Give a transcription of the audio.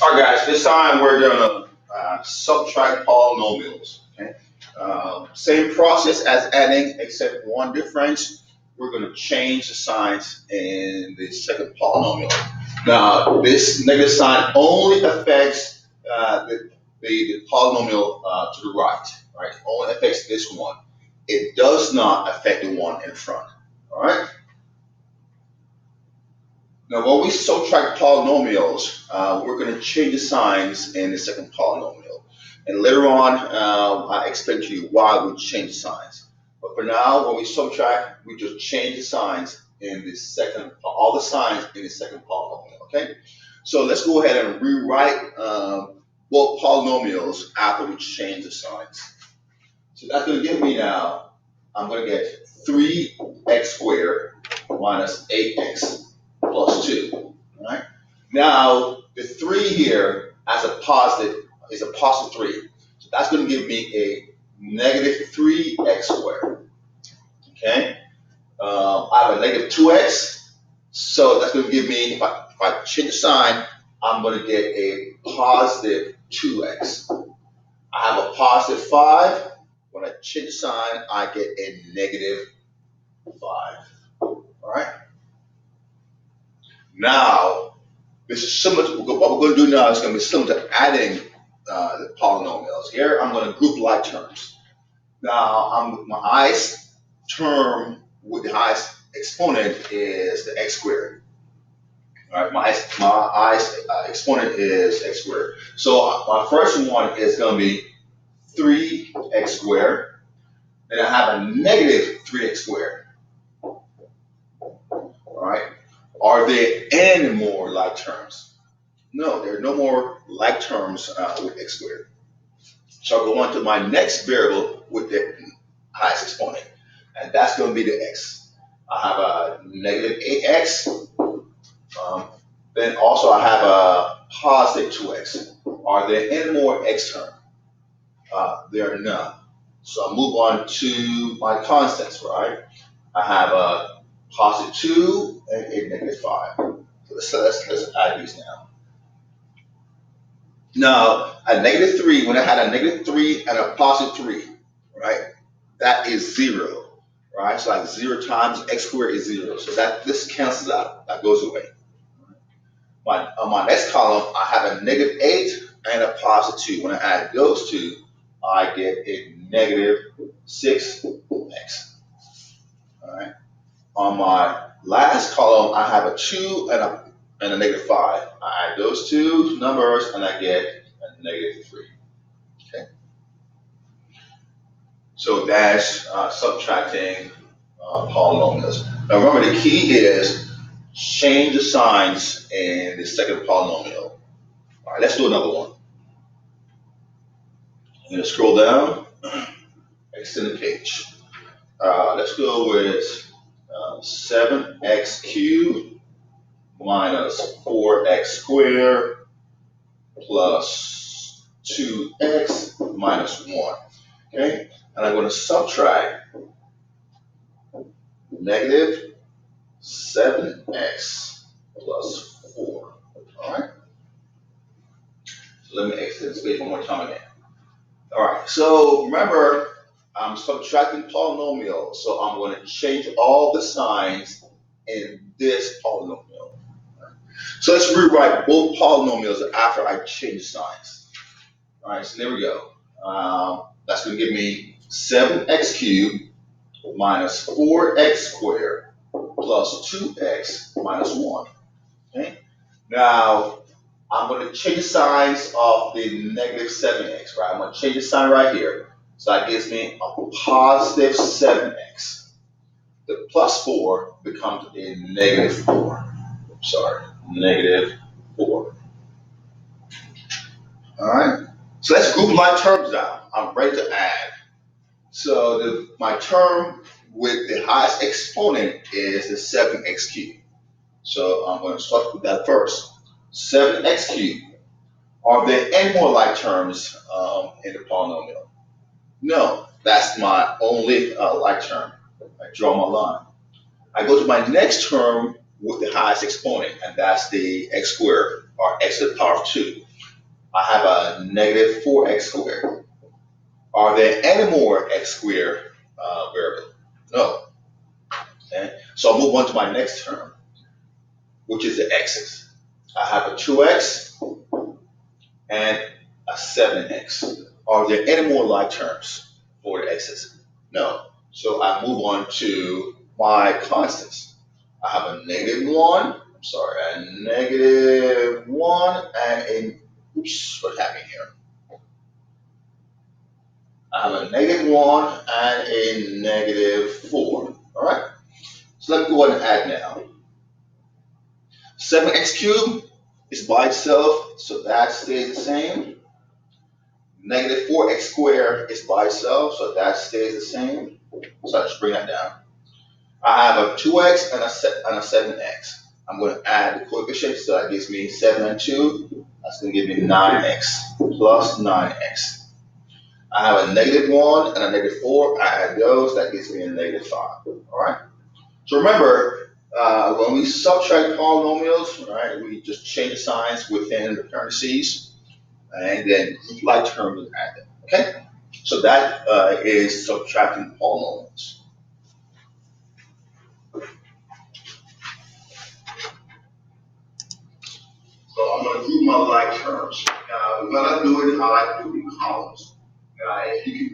All right, guys, this time we're gonna subtract polynomials. Okay, same process as adding, except one difference. We're gonna change the signs in the second polynomial. Now, this negative sign only affects the polynomial to the right. Right, only affects this one. It does not affect the one in front. All right. Now, when we subtract polynomials, we're going to change the signs in the second polynomial. And later on, I explain to you why we change the signs. But for now, when we subtract, we just change the signs in the second, all the signs in the second polynomial, okay? So let's go ahead and rewrite both polynomials after we change the signs. So that's going to give me now, I'm going to get 3x squared minus 8x plus 2. All right. Now the 3 here as a positive is a positive 3. So that's going to give me a negative 3x squared. Okay. I have a negative 2x. So that's going to give me, if I change the sign, I'm going to get a positive 2x. I have a positive 5. When I change the sign, I get a negative 5. All right. Now, this is similar to what we're going to do now. Is going to be similar to adding the polynomials. Here, I'm going to group like terms. Now, my highest term with the highest exponent is the x squared. All right, my highest exponent is x squared. So my first one is going to be 3x squared. Then I have a negative 3x squared. All right. Are there any more like terms? No, there are no more like terms with x squared. So I'll go on to my next variable with the highest exponent, and that's going to be the x. I have a negative 8x. Then also I have a positive 2x. Are there any more x terms? There are none. So I move on to my constants, right? I have a positive 2 and a negative 5. So let's add these now. Now, a negative 3, when I had a negative 3 and a positive 3, right, that is 0, right? So like 0 times x squared is 0. So this cancels out. That goes away. On my next column, I have a negative 8 and a positive 2. When I add those two, I get a negative 6x. All right. On my last column, I have a 2 and a negative 5. I add those two numbers and I get a negative 3. Okay. So that's subtracting polynomials. Now remember, the key is change the signs in the second polynomial. All right, let's do another one. I'm going to scroll down, extend the page. Let's go with 7x cubed minus 4x squared plus 2x minus 1. Okay, and I'm going to subtract negative 7x plus 4. All right, so let me extend this page one more time again. All right, so remember, I'm subtracting polynomials, so I'm going to change all the signs in this polynomial. So let's rewrite both polynomials after I change signs. All right, so there we go. That's going to give me 7x cubed minus 4x squared plus 2x minus 1. Okay. Now, I'm going to change the signs of the negative 7x, right? I'm going to change the sign right here. So that gives me a positive 7x. The plus 4 becomes a negative 4. Sorry, negative 4. All right. So let's group my terms down. I'm ready to add. So my term with the highest exponent is the 7x cubed. So I'm going to start with that first. 7x cubed. Are there any more like terms in the polynomial? No, that's my only like term. I draw my line. I go to my next term with the highest exponent, and that's the x squared, or x to the power of 2. I have a negative 4x squared. Are there any more x squared variable? No. Okay. So I'll move on to my next term, which is the x's. I have a 2x and a 7x. Are there any more like terms for the x's? No. So I move on to my constants. I have a negative 1, I'm sorry, a negative 1 and a, oops, what happened here? I have a negative 1 and a negative 4. All right? So let me go ahead and add now. 7x cubed is by itself, so that stays the same. Negative 4x squared is by itself, so that stays the same. So I just bring that down. I have a 2x and a 7x. I'm going to add the coefficients, so that gives me 7 and 2. That's going to give me 9x plus 9x. I have a negative 1 and a negative 4. I add those, that gives me a negative 5. All right? So remember, when we subtract polynomials, right, we just change the signs within the parentheses and then group like terms and add them. Okay? So that is subtracting polynomials. So I'm going to group my like terms. We're going to do it how I do in columns. If you can